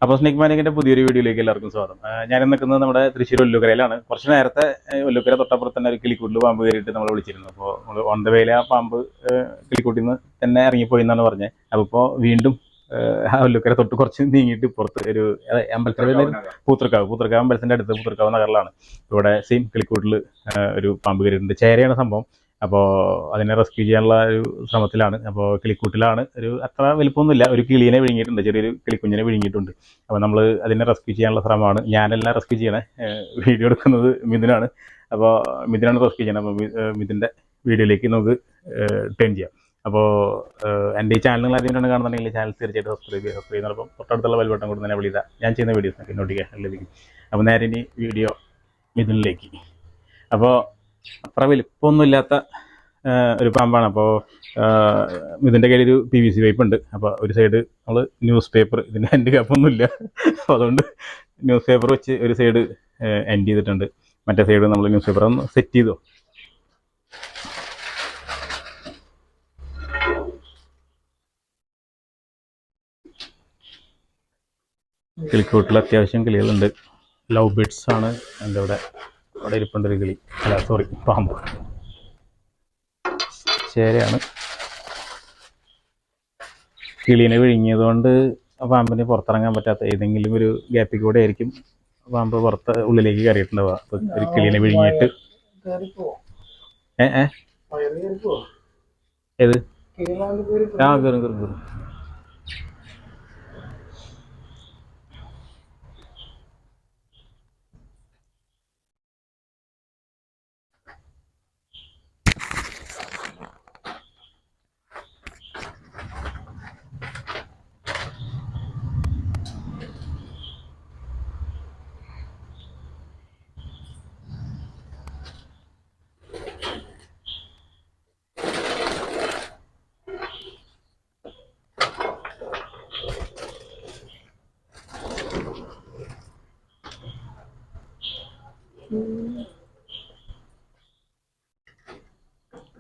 അപ്പോൾ സ്നേക് മാനിക്കിന്റെ പുതിയൊരു വീഡിയോയിലേക്ക് എല്ലാവർക്കും സ്വാഗതം. ഞാൻ നിൽക്കുന്നത് നമ്മുടെ തൃശ്ശൂർ ഒല്ലുക്കരയിലാണ്. കുറച്ച് നേരത്തെ ഒല്ലുക്കര തൊട്ടപ്പുറത്ത് തന്നെ ഒരു കിളിക്കൂട്ടിൽ പാമ്പ് കയറിയിട്ട് നമ്മൾ വിളിച്ചിരുന്നു. അപ്പോൾ നമ്മൾ ഓൺ ദ വേയിൽ ആ പാമ്പ് കിളിക്കൂട്ടിൽ നിന്ന് തന്നെ ഇറങ്ങിപ്പോയി എന്നാണ് പറഞ്ഞത്. അപ്പോൾ ഇപ്പോൾ വീണ്ടും ഒല്ലുക്കര തൊട്ട് കുറച്ച് നീങ്ങിയിട്ട് പുറത്ത് ഒരു അമ്പലത്തിൻ്റെ പൂത്തൃക്കാവ് അമ്പലത്തിൻ്റെ അടുത്ത് പൂത്തൃക്കാവ് നഗറിലാണ് ഇവിടെ സെയിം കിളിക്കൂട്ടിൽ ഒരു പാമ്പ് കയറിയിട്ടുണ്ട്. ചേരയാണ് സംഭവം. അപ്പോൾ അതിനെ റെസ്ക്യൂ ചെയ്യാനുള്ള ഒരു ശ്രമത്തിലാണ്. അപ്പോൾ കിളിക്കൂട്ടിലാണ്, ഒരു അത്ര വലിപ്പമൊന്നുമില്ല, ഒരു കിളീനെ വിഴുങ്ങിയിട്ടുണ്ട്, ചെറിയൊരു കിളിക്കുഞ്ഞിനെ വിഴുങ്ങിയിട്ടുണ്ട്. അപ്പോൾ നമ്മൾ അതിനെ റെസ്ക്യൂ ചെയ്യാനുള്ള ശ്രമമാണ്. ഞാനെല്ലാം റെസ്ക്യൂ ചെയ്യണേ, വീഡിയോ എടുക്കുന്നത് മിഥുനാണ്. അപ്പോൾ മിഥുനാണ് റെസ്ക്യൂ ചെയ്യണം. അപ്പോൾ മിഥുൻ്റെ വീഡിയോയിലേക്ക് നമുക്ക് ടേൺ ചെയ്യാം. അപ്പോൾ എൻ്റെ ഈ ചാനൽ നിങ്ങൾ ആദ്യമായിട്ടാണ് കാണുന്നുണ്ടെങ്കിൽ ചാനൽ തീർച്ചയായിട്ടും സബ്സ്ക്രൈബ് ചെയ്യുന്നതോടൊപ്പം തൊട്ടടുത്തുള്ള ബെൽ ബട്ടൺ കൂടി തന്നെ വിളിക്കുക. ഞാൻ ചെയ്യുന്ന വീഡിയോസ് നോട്ടിഫിക്കേഷൻ ലഭിക്കും. അപ്പോൾ നേരെ ഇനി വീഡിയോ മിഥുനിലേക്ക്. അപ്പോൾ അത്ര വലിപ്പമൊന്നുമില്ലാത്ത ഒരു പാമ്പാണ്. അപ്പോൾ ഇതിൻ്റെ കയ്യിൽ ഒരു PVC പൈപ്പ് ഉണ്ട്. അപ്പോൾ ഒരു സൈഡ് നമ്മൾ ന്യൂസ് പേപ്പർ, ഇതിൻ്റെ എൻ്റെ കപ്പൊന്നുമില്ല, അപ്പോൾ അതുകൊണ്ട് ന്യൂസ് പേപ്പർ വെച്ച് ഒരു സൈഡ് എൻഡ് ചെയ്തിട്ടുണ്ട്. മറ്റേ സൈഡ് നമ്മൾ ന്യൂസ് പേപ്പർ ഒന്ന് സെറ്റ് ചെയ്തു. കിളിക്കൂട്ടിൽ അത്യാവശ്യം കിളികളുണ്ട്. ലവ് ബേർഡ്സ് ആണ് എൻ്റെ അവിടെ ഇരിപ്പുണ്ടൊരു കിളി, അല്ല സോറി പാമ്പ്, ചേരയാണ്. കിളീനെ വിഴുങ്ങിയതുകൊണ്ട് പാമ്പിന് പുറത്തിറങ്ങാൻ പറ്റാത്ത ഏതെങ്കിലും ഒരു ഗ്യാപ്പിൽ കൂടെ ആയിരിക്കും പാമ്പ് ഉള്ളിലേക്ക് കയറിയിട്ടുണ്ടാവുക. ഒരു കിളീനെ വിഴുങ്ങിയിട്ട് ഏത് കയറും.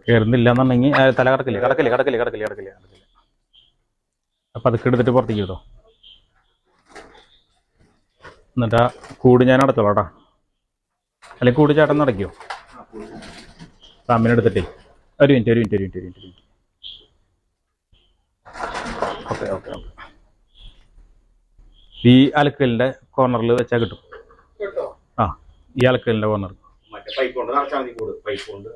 കയറുന്നില്ല എന്നുണ്ടെങ്കിൽ തല കടക്കില്ലേ. അപ്പം അതൊക്കെ എടുത്തിട്ട് പുറത്തേക്ക് ഇട്ടോ. എന്നിട്ട് ആ കൂട് ഞാൻ അടച്ചോളാം കേട്ടോ, അല്ലെങ്കിൽ കൂട് ചേട്ടൻ അടയ്ക്കുമോ? പാമ്പിനെ എടുത്തിട്ടേ ഒരു മിനിറ്റ്. ഓക്കെ. ഈ അലക്കലിൻ്റെ കോർണറിൽ വെച്ചാൽ കിട്ടും. ആ, ഈ അലക്കലിൻ്റെ കോർണർ പൈപ്പ് കൊണ്ട് നടച്ചാൽ മതി. കൂട് പൈപ്പ് കൊണ്ട്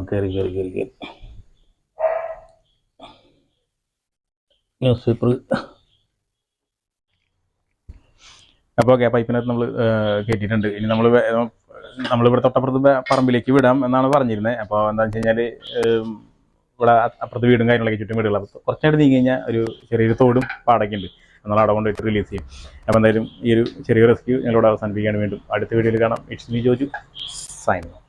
കയറി ന്യൂസ് പേപ്പർ. അപ്പോൾ ഓക്കെ, പൈപ്പിനകത്ത് നമ്മൾ കയറ്റിയിട്ടുണ്ട്. ഇനി നമ്മളിവിടെ തൊട്ടപ്പുറത്ത് പറമ്പിലേക്ക് വിടാം എന്നാണ് പറഞ്ഞിരുന്നത്. അപ്പോൾ എന്താണെന്ന് വെച്ച് കഴിഞ്ഞാൽ ഇവിടെ അപ്പുറത്ത് വീടും കാര്യങ്ങളൊക്കെ ചുറ്റും വീടുകൾ. അപ്പോൾ കുറച്ചായിട്ട് നീങ്ങി കഴിഞ്ഞാൽ ഒരു ചെറിയൊരു തോടും പാടൊക്കെ ഉണ്ട്. നമ്മൾ അവിടെ കൊണ്ടുപോയിട്ട് റിലീസ് ചെയ്യും. അപ്പോൾ എന്തായാലും ഈ ഒരു ചെറിയ റെസ്ക്യൂ ഞങ്ങളോട് അവസാനിപ്പിക്കുകയാണ്. വീണ്ടും അടുത്ത വീഡിയോയിൽ കാണാം. It's me Joju, signing.